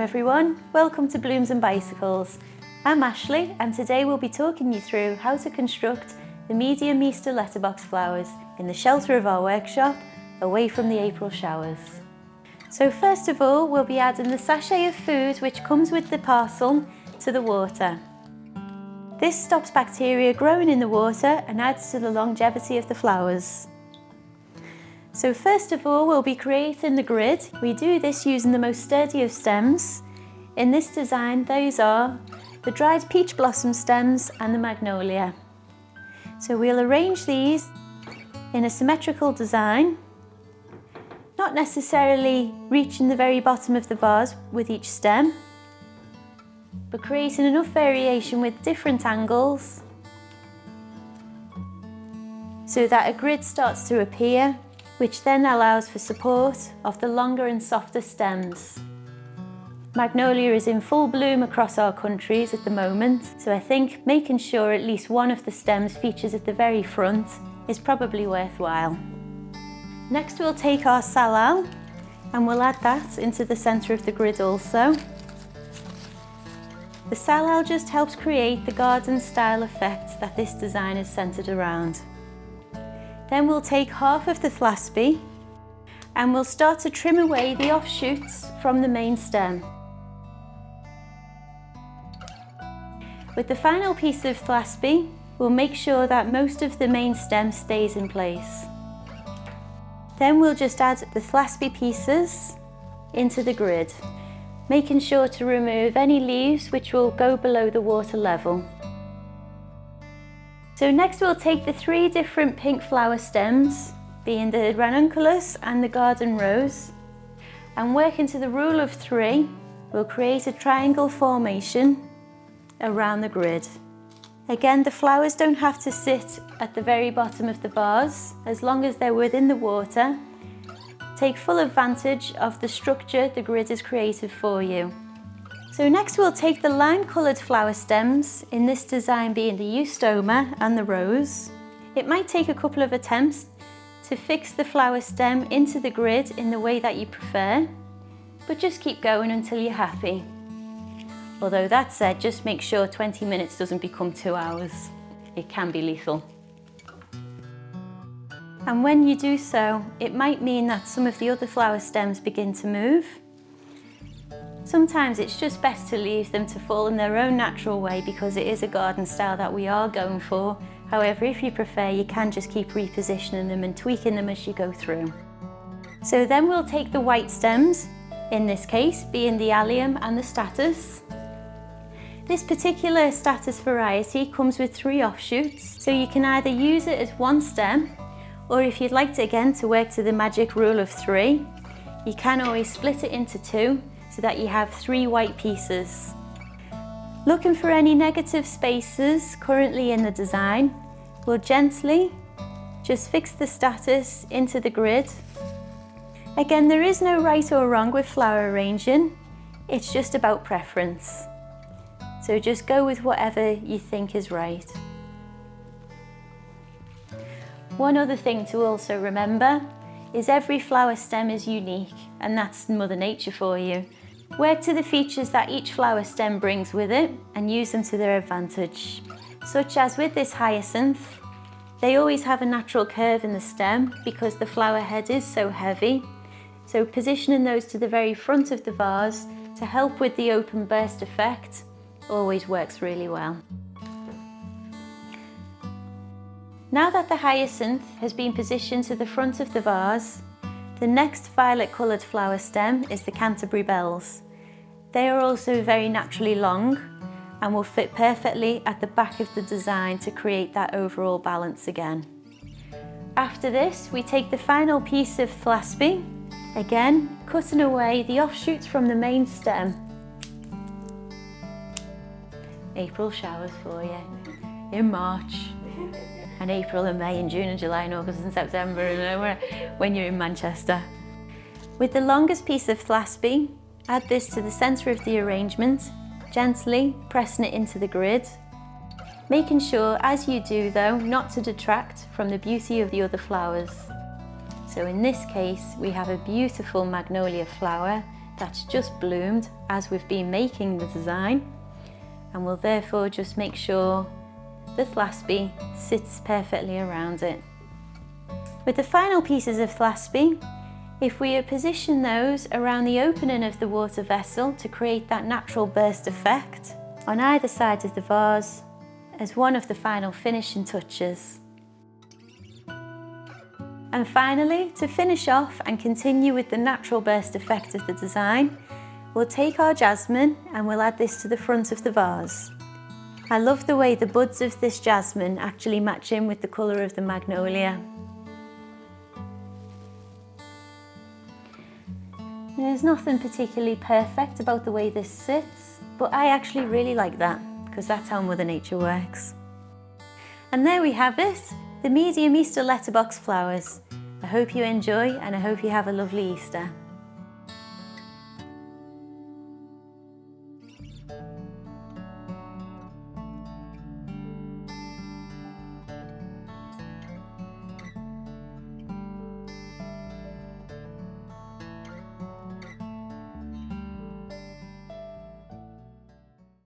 everyone, welcome to Blooms and Bicycles. I'm Ashley and today we'll be talking you through how to construct the medium Easter letterbox flowers in the shelter of our workshop, away from the April showers. So first of all, we'll be adding the sachet of food which comes with the parcel to the water. This stops bacteria growing in the water and adds to the longevity of the flowers. So first of all, we'll be creating the grid. We do this using the most sturdy of stems. In this design, those are the dried peach blossom stems and the magnolia. So we'll arrange these in a symmetrical design, not necessarily reaching the very bottom of the vase with each stem, but creating enough variation with different angles so that a grid starts to appear, which then allows for support of the longer and softer stems. Magnolia is in full bloom across our countries at the moment, so I think making sure at least one of the stems features at the very front is probably worthwhile. Next we'll take our salal and we'll add that into the centre of the grid also. The salal just helps create the garden style effect that this design is centred around. Then we'll take half of the Thlaspi and we'll start to trim away the offshoots from the main stem. With the final piece of Thlaspi, we'll make sure that most of the main stem stays in place. Then we'll just add the Thlaspi pieces into the grid, making sure to remove any leaves which will go below the water level. So next we'll take the three different pink flower stems, being the ranunculus and the garden rose, and working to the rule of three, we'll create a triangle formation around the grid. Again, the flowers don't have to sit at the very bottom of the vase, as long as they're within the water. Take full advantage of the structure the grid has created for you. So next we'll take the lime-coloured flower stems, in this design being the eustoma and the rose. It might take a couple of attempts to fix the flower stem into the grid in the way that you prefer, but just keep going until you're happy. Although that said, just make sure 20 minutes doesn't become 2 hours. It can be lethal. And when you do so, it might mean that some of the other flower stems begin to move. Sometimes it's just best to leave them to fall in their own natural way because it is a garden style that we are going for. However, if you prefer, you can just keep repositioning them and tweaking them as you go through. So then we'll take the white stems, in this case being the allium and the statice. This particular statice variety comes with 3 offshoots, so you can either use it as one stem, or if you'd like to again to work to the magic rule of 3, you can always split it into 2 so that you have 3 white pieces. Looking for any negative spaces currently in the design, we'll gently just fix the statice into the grid. Again, there is no right or wrong with flower arranging, it's just about preference. So just go with whatever you think is right. One other thing to also remember is every flower stem is unique, and that's Mother Nature for you. Work to the features that each flower stem brings with it and use them to their advantage. Such as with this hyacinth, they always have a natural curve in the stem because the flower head is so heavy. So positioning those to the very front of the vase to help with the open burst effect always works really well. Now that the hyacinth has been positioned to the front of the vase, the next violet coloured flower stem is the Canterbury bells. They are also very naturally long and will fit perfectly at the back of the design to create that overall balance again. After this, we take the final piece of Thlaspi, again cutting away the offshoots from the main stem. April showers for you in March. And April and May and June and July and August and September and when you're in Manchester. With the longest piece of Thlaspi, add this to the centre of the arrangement, gently pressing it into the grid, making sure as you do though not to detract from the beauty of the other flowers. So in this case we have a beautiful magnolia flower that's just bloomed as we've been making the design, and we'll therefore just make sure the Thlaspi sits perfectly around it. With the final pieces of Thlaspi, if we position those around the opening of the water vessel to create that natural burst effect on either side of the vase as one of the final finishing touches. And finally, to finish off and continue with the natural burst effect of the design, we'll take our jasmine and we'll add this to the front of the vase. I love the way the buds of this jasmine actually match in with the colour of the magnolia. There's nothing particularly perfect about the way this sits, but I actually really like that because that's how Mother Nature works. And there we have it, the medium Easter letterbox flowers. I hope you enjoy and I hope you have a lovely Easter.